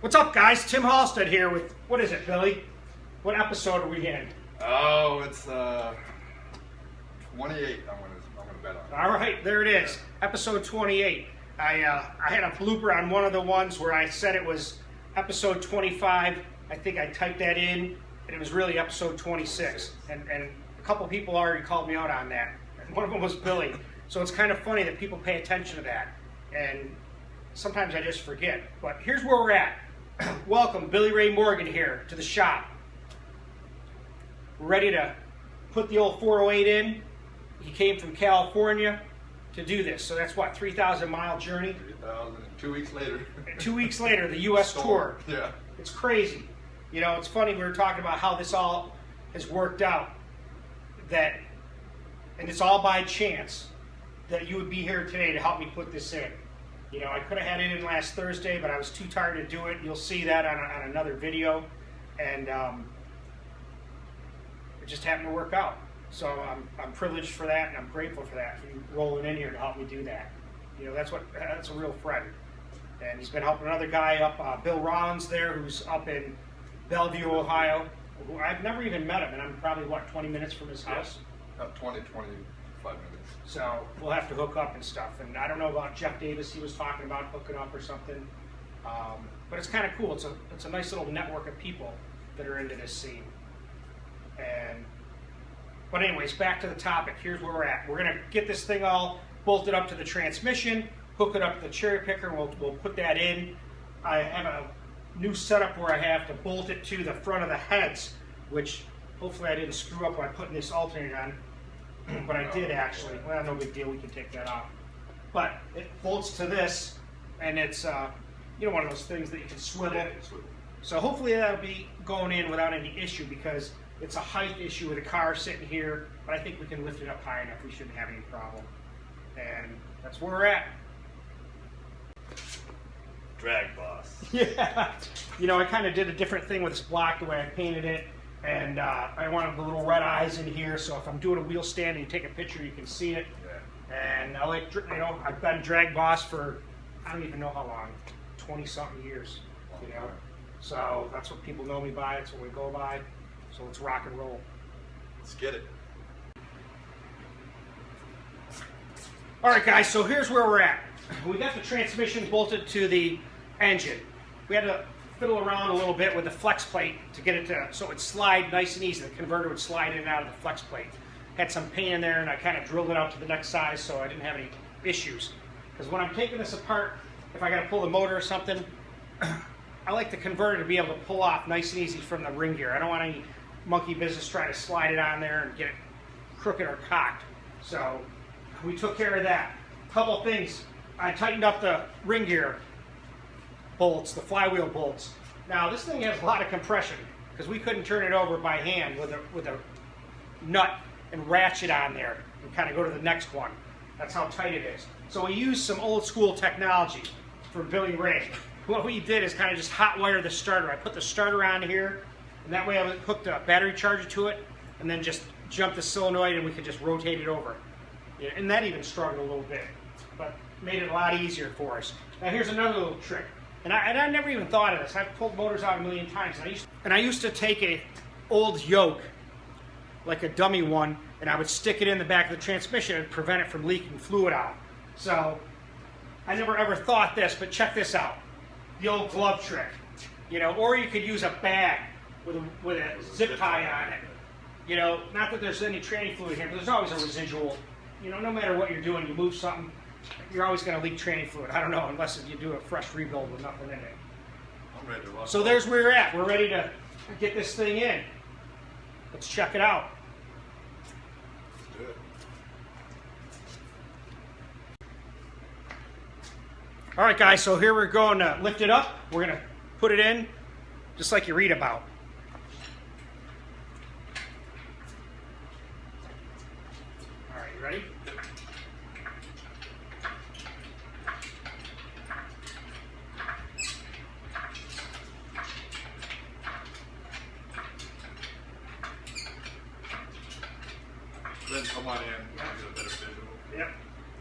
What's up, guys? Tim Halstead here with, what is it, Billy? What episode are we in? Oh, it's 28. I'm gonna bet on. All right, there it is, episode 28. I had a blooper on one of the ones where I said it was episode 25. I think I typed that in, and it was really episode 26. And a couple people already called me out on that. And one of them was Billy. So it's kind of funny that people pay attention to that. And sometimes I just forget. But here's where we're at. Welcome, Billy Ray Morgan here to the shop. We're ready to put the old 408 in. He came from California to do this. So that's what, 3,000-mile journey? 3,000, and 2 weeks later. 2 weeks later, the U.S. tour. Yeah. It's crazy. You know, it's funny, we were talking about how this all has worked out. And it's all by chance that you would be here today to help me put this in. You know, I could have had it in last Thursday, but I was too tired to do it. You'll see that on another video. And it just happened to work out. So I'm privileged for that, and I'm grateful for that, for you rolling in here to help me do that. You know, that's a real friend. And he's been helping another guy up, Bill Rollins there, who's up in Bellevue, Ohio. Who I've never even met him, and I'm probably, what, 20 minutes from his house? About 20, 25 minutes. So we'll have to hook up and stuff. And I don't know about Jeff Davis. He was talking about hooking up or something. But it's kind of cool. It's a nice little network of people that are into this scene. But anyways, back to the topic. Here's where we're at. We're going to get this thing all bolted up to the transmission, hook it up to the cherry picker, and we'll put that in. I have a new setup where I have to bolt it to the front of the heads, which hopefully I didn't screw up by putting this alternator on. But I did actually. Well, no big deal. We can take that off. But it bolts to this, and it's you know, one of those things that you can swivel. Yeah, swivel. So hopefully that'll be going in without any issue, because it's a height issue with a car sitting here. But I think we can lift it up high enough. We shouldn't have any problem. And that's where we're at. DragBoss. Yeah. You know, I kind of did a different thing with this block, the way I painted it. And I wanted the little red eyes in here, so if I'm doing a wheel stand and you take a picture, you can see it. Yeah. And I like, you know, I've been DragBoss for, I don't even know how long, 20-something years, you know. So that's what people know me by, that's what we go by. So let's rock and roll. Let's get it. All right, guys, so here's where we're at. We got the transmission bolted to the engine. We had to fiddle around a little bit with the flex plate to get it to, so it would slide nice and easy. The converter would slide in and out of the flex plate. Had some pain in there, and I kind of drilled it out to the next size so I didn't have any issues. Because when I'm taking this apart, if I got to pull the motor or something, I like the converter to be able to pull off nice and easy from the ring gear. I don't want any monkey business trying to slide it on there and get it crooked or cocked. So we took care of that. A couple things. I tightened up the ring gear bolts, the flywheel bolts. Now this thing has a lot of compression because we couldn't turn it over by hand with a nut and ratchet on there and kind of go to the next one. That's how tight it is. So we used some old school technology from Billy Ray. What we did is kind of just hot wire the starter. I put the starter on here, and that way I hooked a battery charger to it, and then just jumped the solenoid and we could just rotate it over. Yeah, and that even struggled a little bit, but made it a lot easier for us. Now here's another little trick. And I never even thought of this. I've pulled motors out a million times. And I used to take a old yoke, like a dummy one, and I would stick it in the back of the transmission and prevent it from leaking fluid out. So I never ever thought this, but check this out. The old glove trick. You know, or you could use a bag with a zip tie on it. You know, not that there's any tranny fluid here, but there's always a residual. You know, no matter what you're doing, you move something, you're always going to leak tranny fluid. I don't know, unless you do a fresh rebuild with nothing in it. I'm ready to rock. So there's where we're at. We're ready to get this thing in. Let's check it out. Let's do it. All right, guys, so here we're going to lift it up. We're going to put it in just like you read about. All right, you ready? Then come on in. I'll get a better visual. Yep.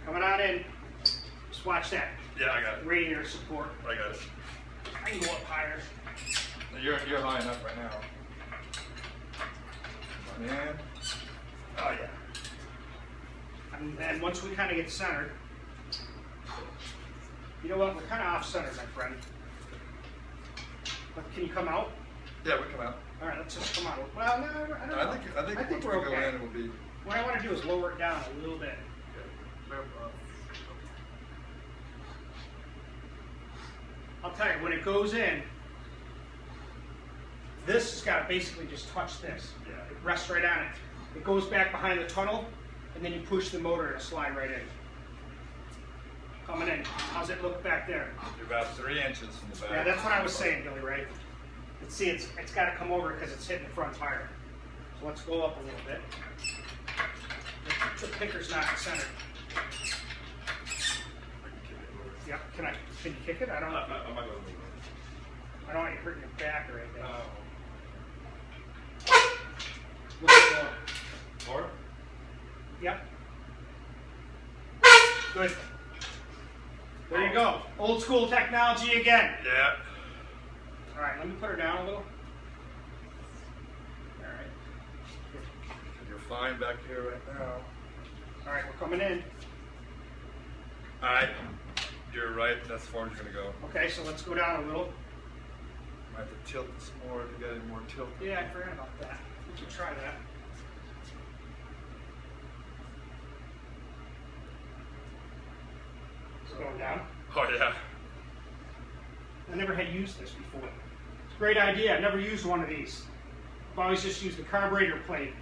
Coming on in. Just watch that. Yeah, I got it. Radiator support. I got it. I can go up higher. You're high enough right now. Come on in. Oh yeah. And then once we kind of get centered, you know what? We're kind of off center, my friend. But can you come out? Yeah, we come out. All right, let's just come out. Well, no, I don't know. I think we're once we okay. go in, it will be. What I want to do is lower it down a little bit. I'll tell you, when it goes in, this has got to basically just touch this. Yeah. It rests right on it. It goes back behind the tunnel, and then you push the motor and it'll slide right in. Coming in. How's it look back there? You're about 3 inches from the back. Yeah, that's what I was saying, Billy, right? Let's see, it's got to come over because it's hitting the front tire. So let's go up a little bit. The picker's not centered. Yeah, can you kick it? I don't know. I might go to the I don't want you hurting your back or anything. Oh. Little more. More? Yep. Good. There you go. Old school technology again. Yeah. All right, let me put her down a little. All right. You're fine back here right now. All right, we're coming in. All right. You're right. That's as far as you're going to go. Okay, so let's go down a little. Might have to tilt this more if you got any more tilt. Yeah, I forgot about that. We should try that. It's going down. Oh, yeah. I never had used this before. It's a great idea. I've never used one of these. I've always just used the carburetor plate.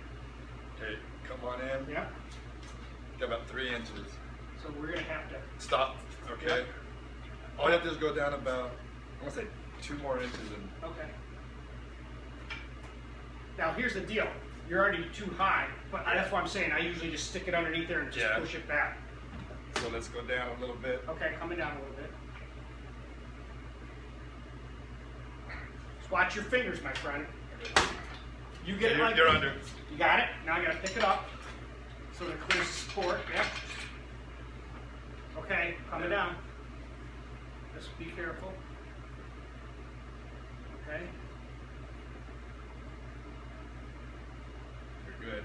Okay, come on in. Yeah. Got about 3 inches. So we're going to have to. Stop. Okay. All you have to do is go down about, I want to say 2 more inches. And Okay. Now here's the deal. You're already too high, but that's what I'm saying. I usually just stick it underneath there and just Yeah. push it back. so let's go down a little bit. Okay, coming down a little bit. Just watch your fingers, my friend. You get it like You're under. You got it? Now I gotta pick it up so that it clears the support. Yep. Okay, coming down. Just be careful. Okay. You're good.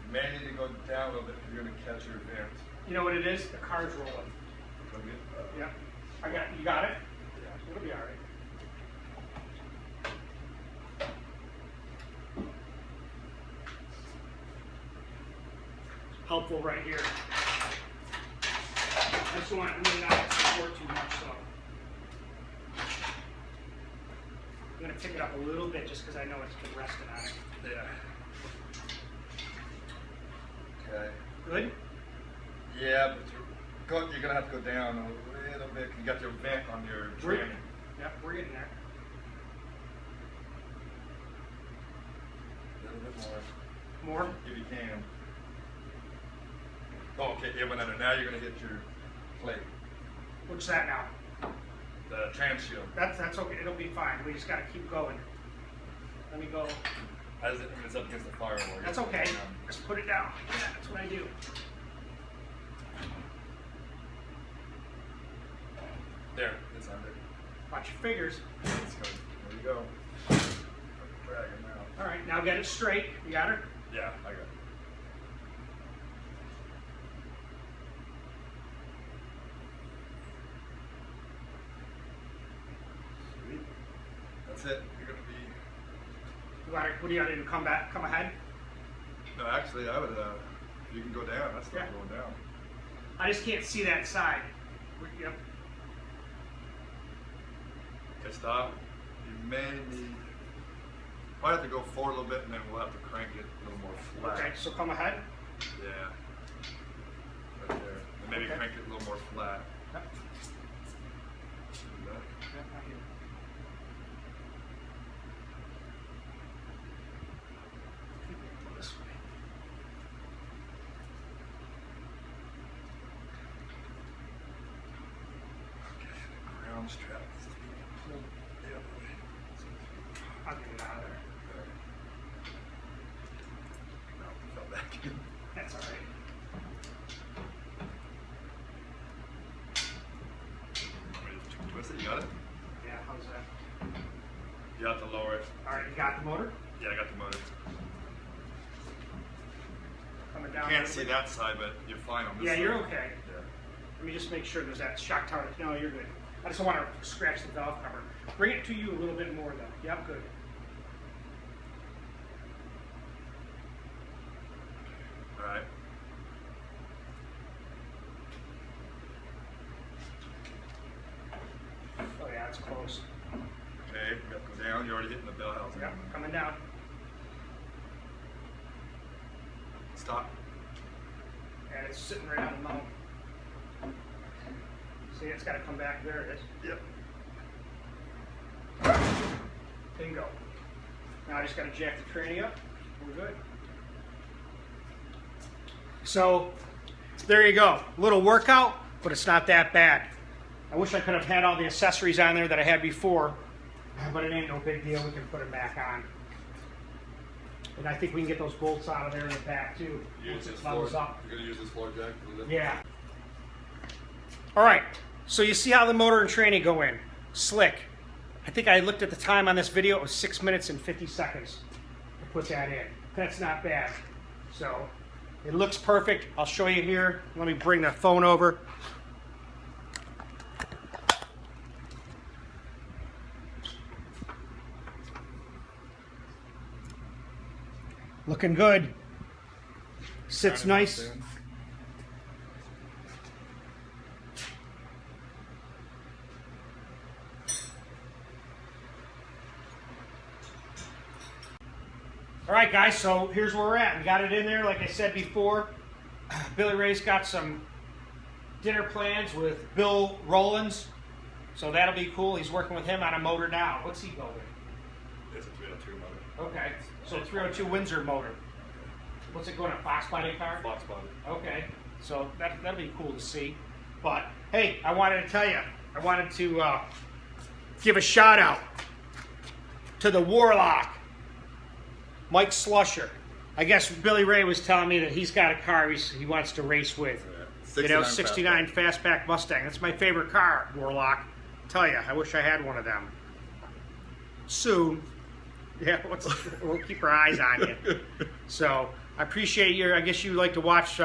You may need to go down a little bit if you're going to catch your vent. You know what it is? The car's rolling. Yeah. You got it? Yeah. It'll be all right. Helpful right here. I just want to really not support too much, so I'm going to pick it up a little bit just because I know it's been resting on it. Yeah. Okay. Good? Yeah, but you're going to have to go down a little bit. You got your vent on your trim. Yep, we're getting there. A little bit more. More? If you can. Oh, okay, it went under. Now you're going to hit your plate. What's that now? The tram shield. That's okay. It'll be fine. We just got to keep going. Let me go. As it's up against the firewall. That's okay. Just put it down. Yeah, that's what I do. There, it's under. Watch your fingers. Let's go. There you go. Drag it now. All right, now get it straight. You got her? Yeah, I got it. Sweet. That's it. You're gonna be. What do you got to do? Come back? Come ahead? No, actually, I would. You can go down. That's not going down. I just can't see that side. Yep. Okay, stop. You may need. Might have to go forward a little bit, and then we'll have to crank it a little more flat. Okay, so come ahead. Yeah. Right there. And maybe Okay. crank it a little more flat. Yep. Do that. Yep, right here. Go this way. Okay, the ground strap is to be pulled the other way. I'll get it out of there. There. No, it fell back in. That's all right. around. can't see that side, but you're fine on this Yeah, side. you're okay. Yeah. Let me just make sure there's that shock tower. No, you're good. I just don't want to scratch the valve cover. Bring it to you a little bit more though. Yep, good. All right. Oh yeah, it's close. Okay, you got to go down. You're already hitting the bell housing. Yep, coming down. Stop. And it's sitting right on the mount. See, it's got to come back. There it is. Yep. Bingo. Now I just got to jack the tranny up. We're good. So, there you go. A little workout, but it's not that bad. I wish I could have had all the accessories on there that I had before, but it ain't no big deal. We can put them back on. And I think we can get those bolts out of there in the back too. Once it levels up. You're going to use this floor jack for the lift? Yeah. All right. So you see how the motor and tranny go in. Slick. I think I looked at the time on this video. It was 6 minutes and 50 seconds to put that in. That's not bad. So it looks perfect. I'll show you here. Let me bring the phone over. Looking good. Sits nice. All right, guys, so here's where we're at. We got it in there, like I said before. Billy Ray's got some dinner plans with Bill Rollins, so that'll be cool. He's working with him on a motor now. What's he building? It's a 302 motor. Okay, so 302 Windsor motor. What's it going, a Fox body car? Fox body. Okay, so that'll be cool to see. But, hey, I wanted to tell you, I wanted to give a shout out to the Warlock, Mike Slusher. I guess Billy Ray was telling me that he's got a car he wants to race with. Yeah. You know, 69 Fastback Mustang. That's my favorite car, Warlock. Tell you, I wish I had one of them. Soon. Yeah, we'll keep our eyes on you. So, I appreciate your, I guess you like to watch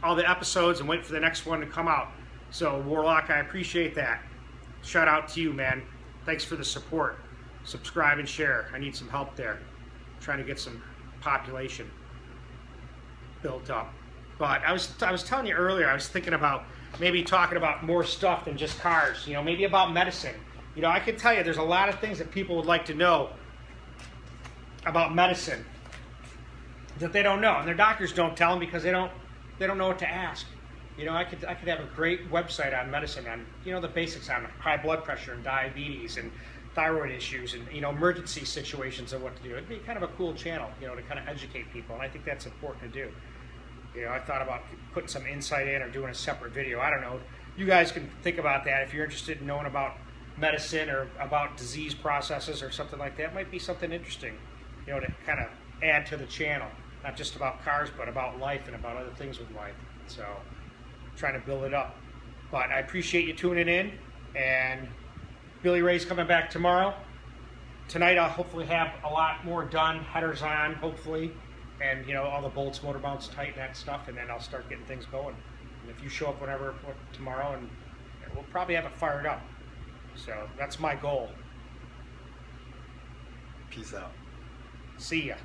all the episodes and wait for the next one to come out. So, Warlock, I appreciate that. Shout out to you, man. Thanks for the support. Subscribe and share. I need some help there. Trying to get some population built up. But I was telling you earlier, I was thinking about maybe talking about more stuff than just cars. You know, maybe about medicine. You know, I can tell you there's a lot of things that people would like to know about medicine that they don't know, and their doctors don't tell them because they don't know what to ask. You know, I could have a great website on medicine, on, you know, the basics on high blood pressure and diabetes and thyroid issues and, you know, emergency situations and what to do. It'd be kind of a cool channel, you know, to kind of educate people, and I think that's important to do. You know, I thought about putting some insight in or doing a separate video. I don't know. You guys can think about that if you're interested in knowing about medicine or about disease processes or something like that. It might be something interesting, you know, to kind of add to the channel. Not just about cars, but about life and about other things with life. So, trying to build it up. But I appreciate you tuning in, and Billy Ray's coming back tomorrow. Tonight I'll hopefully have a lot more done, headers on, hopefully, and, you know, all the bolts, motor mounts tight and that stuff, and then I'll start getting things going. And if you show up tomorrow, and we'll probably have it fired up. So that's my goal. Peace out. See ya.